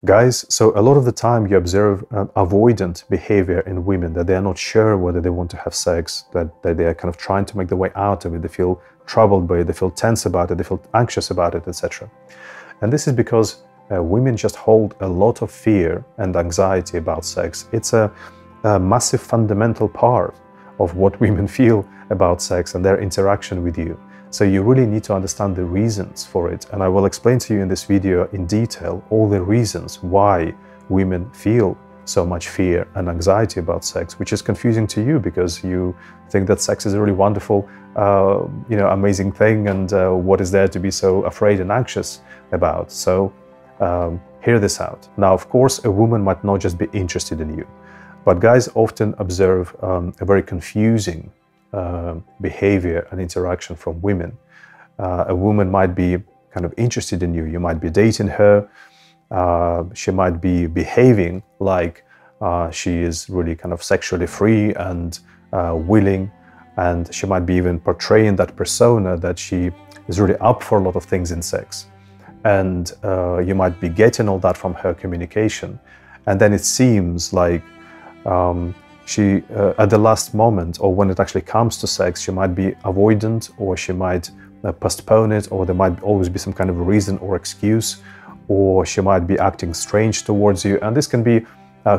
Guys, so a lot of the time you observe avoidant behavior in women, that they are not sure whether they want to have sex, that they are kind of trying to make their way out of it, they feel troubled by it, they feel tense about it, they feel anxious about it, etc. And this is because women just hold a lot of fear and anxiety about sex. It's a massive fundamental part of what women feel about sex and their interaction with you. So you really need to understand the reasons for it. And I will explain to you in this video in detail all the reasons why women feel so much fear and anxiety about sex, which is confusing to you because you think that sex is a really wonderful, amazing thing, and what is there to be so afraid and anxious about? So hear this out. Now, of course, a woman might not just be interested in you, but guys often observe a very confusing behavior and interaction from women. A woman might be kind of interested in you. You might be dating her. She might be behaving like she is really kind of sexually free and willing, and she might be even portraying that persona that she is really up for a lot of things in sex. And you might be getting all that from her communication. And then it seems like she, at the last moment, or when it actually comes to sex, she might be avoidant, or she might postpone it, or there might always be some kind of reason or excuse, or she might be acting strange towards you. And this can be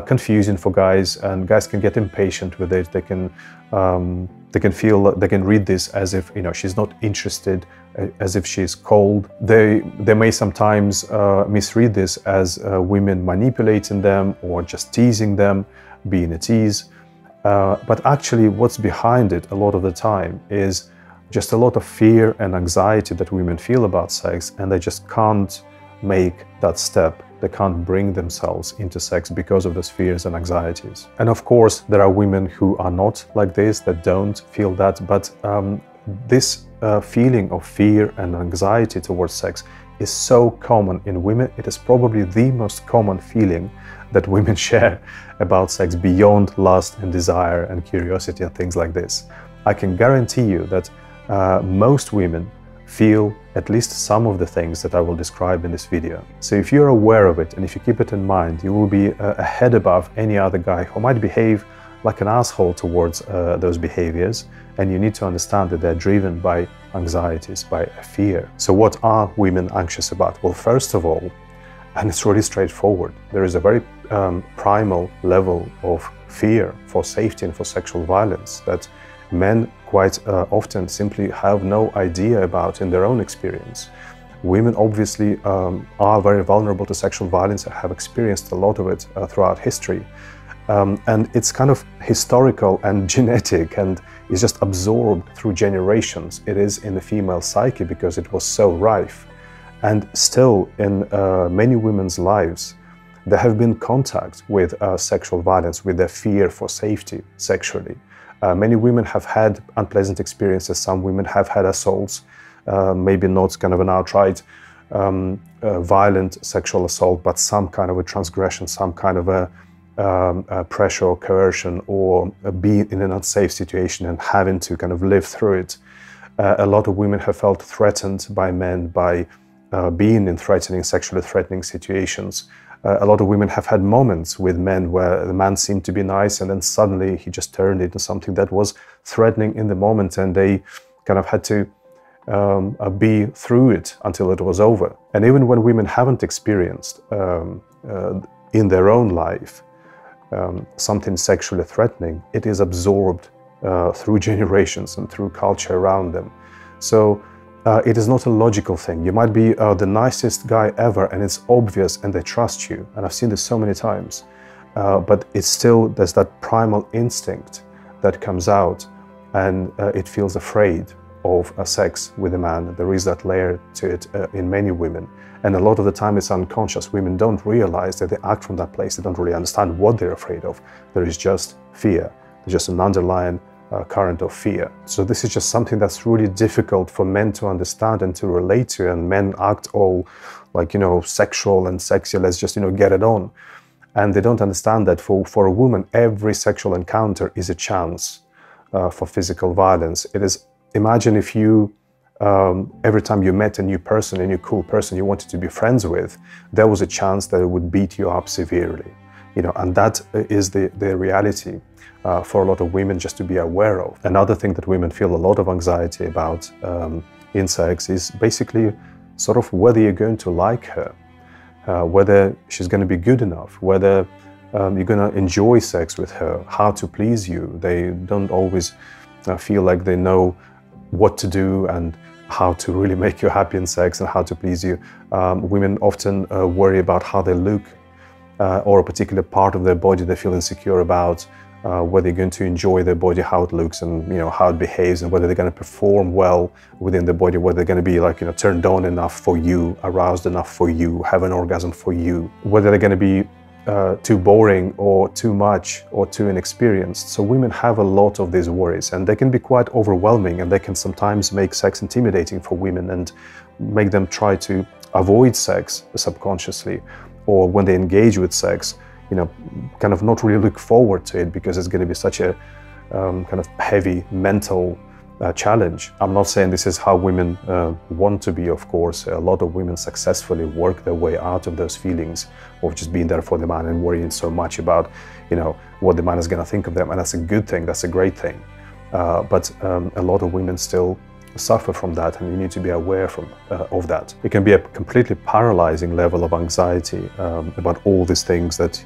confusing for guys, and guys can get impatient with it. They can feel, they can read this as if, she's not interested, as if she's cold. They may sometimes misread this as women manipulating them or just teasing them, being a tease. But actually what's behind it a lot of the time is just a lot of fear and anxiety that women feel about sex, and they just can't make that step. They can't bring themselves into sex because of those fears and anxieties. And of course, there are women who are not like this, that don't feel that, but this feeling of fear and anxiety towards sex is so common in women. It is probably the most common feeling that women share about sex, beyond lust and desire and curiosity and things like this. I can guarantee you that most women feel at least some of the things that I will describe in this video. So if you're aware of it, and if you keep it in mind, you will be a head above any other guy who might behave like an asshole towards those behaviors, and you need to understand that they're driven by anxieties, by fear. So what are women anxious about? Well, first of all, and it's really straightforward, there is a very primal level of fear for safety and for sexual violence that men quite often simply have no idea about in their own experience. Women obviously are very vulnerable to sexual violence and have experienced a lot of it throughout history. And it's kind of historical and genetic, and is just absorbed through generations. It is in the female psyche because it was so rife. And still in many women's lives, there have been contact with sexual violence, with their fear for safety sexually. Many women have had unpleasant experiences. Some women have had assaults, maybe not kind of an outright violent sexual assault, but some kind of a transgression, some kind of a pressure or coercion, or being in an unsafe situation and having to kind of live through it. A lot of women have felt threatened by men by being in sexually threatening situations. A lot of women have had moments with men where the man seemed to be nice, and then suddenly he just turned into something that was threatening in the moment, and they kind of had to be through it until it was over. And even when women haven't experienced in their own life something sexually threatening, it is absorbed through generations and through culture around them. So it is not a logical thing. You might be the nicest guy ever, and it's obvious, and they trust you. And I've seen this so many times. But it's still, there's that primal instinct that comes out, and it feels afraid of sex with a man. There is that layer to it in many women. And a lot of the time it's unconscious. Women don't realize that they act from that place. They don't really understand what they're afraid of. There is just fear. There's just an underlying current of fear. So this is just something that's really difficult for men to understand and to relate to, and men act all like, sexual and sexy, let's just, get it on. And they don't understand that for a woman, every sexual encounter is a chance for physical violence. It is, imagine if you every time you met a new person, a new cool person you wanted to be friends with, there was a chance that it would beat you up severely. And that is the reality for a lot of women just to be aware of. Another thing that women feel a lot of anxiety about in sex is basically sort of whether you're going to like her, whether she's going to be good enough, whether you're going to enjoy sex with her, how to please you. They don't always feel like they know what to do and how to really make you happy in sex and how to please you. Women often worry about how they look or a particular part of their body they feel insecure about, whether they're going to enjoy their body, how it looks and how it behaves, and whether they're going to perform well within the body, whether they're going to be like turned on enough for you, aroused enough for you, have an orgasm for you, whether they're going to be too boring or too much or too inexperienced. So women have a lot of these worries, and they can be quite overwhelming, and they can sometimes make sex intimidating for women and make them try to avoid sex subconsciously, or when they engage with sex, kind of not really look forward to it because it's going to be such a kind of heavy mental challenge. I'm not saying this is how women want to be, of course. A lot of women successfully work their way out of those feelings of just being there for the man and worrying so much about, what the man is going to think of them. And that's a good thing, that's a great thing. But a lot of women still suffer from that, and you need to be aware of that. It can be a completely paralyzing level of anxiety about all these things that,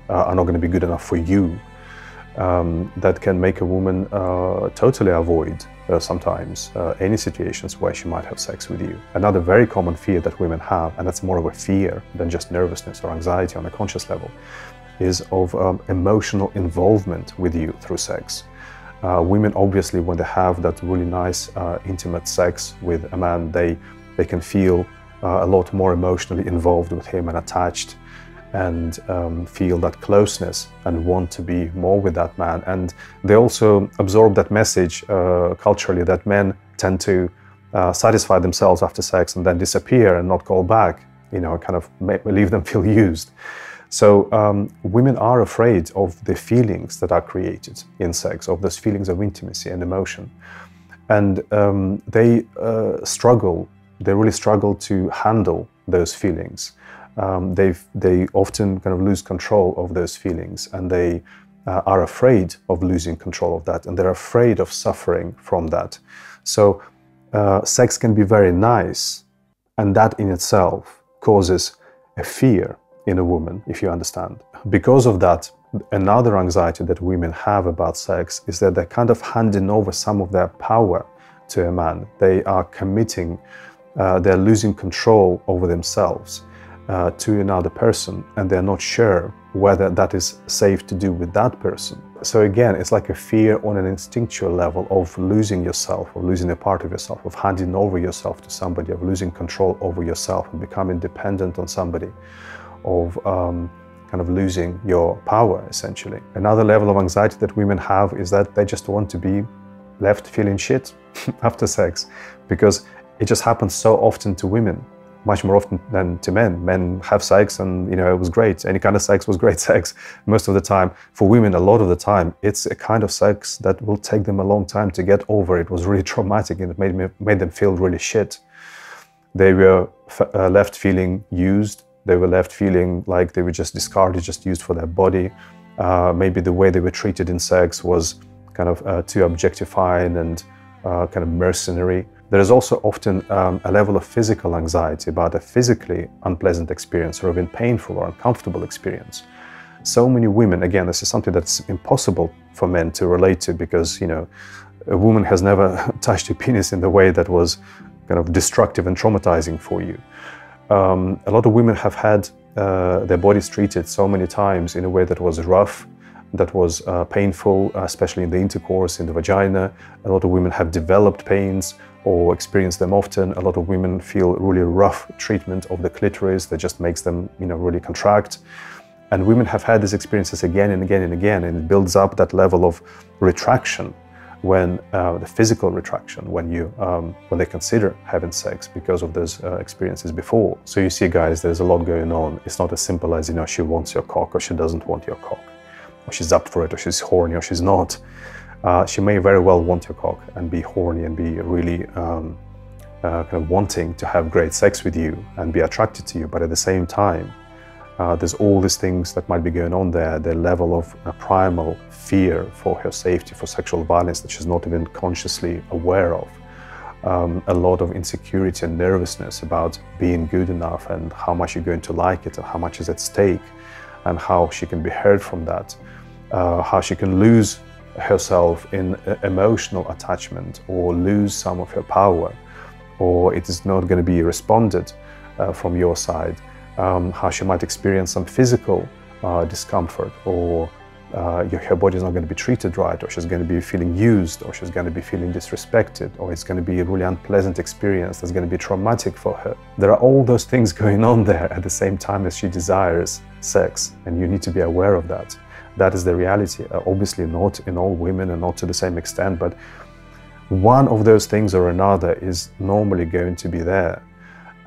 are not going to be good enough for you. That can make a woman totally avoid sometimes any situations where she might have sex with you. Another very common fear that women have, and that's more of a fear than just nervousness or anxiety on a conscious level, is of emotional involvement with you through sex. Women, obviously, when they have that really nice intimate sex with a man, they can feel a lot more emotionally involved with him and attached, and feel that closeness and want to be more with that man. And they also absorb that message culturally that men tend to satisfy themselves after sex and then disappear and not call back, kind of leave them feel used. So women are afraid of the feelings that are created in sex, of those feelings of intimacy and emotion. And they really struggle to handle those feelings. They often kind of lose control of those feelings, and they are afraid of losing control of that, and they're afraid of suffering from that. So sex can be very nice, and that in itself causes a fear in a woman, if you understand. Because of that, another anxiety that women have about sex is that they're kind of handing over some of their power to a man. They are committing, they're losing control over themselves to another person, and they're not sure whether that is safe to do with that person. So again, it's like a fear on an instinctual level of losing yourself, or losing a part of yourself, of handing over yourself to somebody, of losing control over yourself and becoming dependent on somebody, of kind of losing your power, essentially. Another level of anxiety that women have is that they just want to be left feeling shit after sex, because it just happens so often to women, much more often than to men. Men have sex and, it was great. Any kind of sex was great sex most of the time. For women, a lot of the time, it's a kind of sex that will take them a long time to get over. It was really traumatic, and it made them feel really shit. They were left feeling used. They were left feeling like they were just discarded, just used for their body. Maybe the way they were treated in sex was kind of too objectifying and kind of mercenary. There is also often a level of physical anxiety about a physically unpleasant experience, or even painful or uncomfortable experience. So many women, again, this is something that's impossible for men to relate to, because, a woman has never touched a penis in the way that was kind of destructive and traumatizing for you. A lot of women have had their bodies treated so many times in a way that was rough, that was painful, especially in the intercourse, in the vagina. A lot of women have developed pains or experience them often. A lot of women feel really rough treatment of the clitoris that just makes them, really contract. And women have had these experiences again and again and again, and it builds up that level of retraction when the physical retraction, when they consider having sex because of those experiences before. So you see, guys, there's a lot going on. It's not as simple as, she wants your cock or she doesn't want your cock, or she's up for it, or she's horny, or she's not. She may very well want your cock and be horny and be really kind of wanting to have great sex with you and be attracted to you, but at the same time, there's all these things that might be going on there, the level of primal fear for her safety, for sexual violence that she's not even consciously aware of. A lot of insecurity and nervousness about being good enough and how much you're going to like it and how much is at stake and how she can be hurt from that, how she can lose herself in emotional attachment or lose some of her power, or it is not going to be responded from your side. How she might experience some physical discomfort, or her body is not going to be treated right, or she's going to be feeling used, or she's going to be feeling disrespected, or it's going to be a really unpleasant experience that's going to be traumatic for her. There are all those things going on there at the same time as she desires sex, and you need to be aware of that. That is the reality. Obviously not in all women and not to the same extent, but one of those things or another is normally going to be there.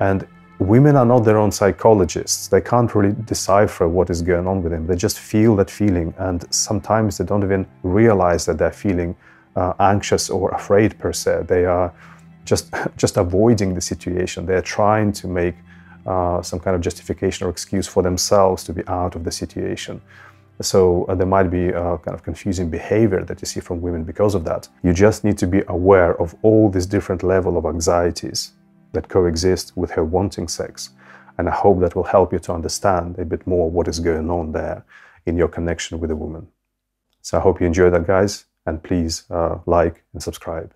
And women are not their own psychologists. They can't really decipher what is going on with them. They just feel that feeling, and sometimes they don't even realize that they're feeling anxious or afraid per se. They are just avoiding the situation. They're trying to make some kind of justification or excuse for themselves to be out of the situation. So there might be a kind of confusing behavior that you see from women because of that. You just need to be aware of all these different levels of anxieties that coexist with her wanting sex. And I hope that will help you to understand a bit more what is going on there in your connection with a woman. So I hope you enjoyed that, guys, and please like and subscribe.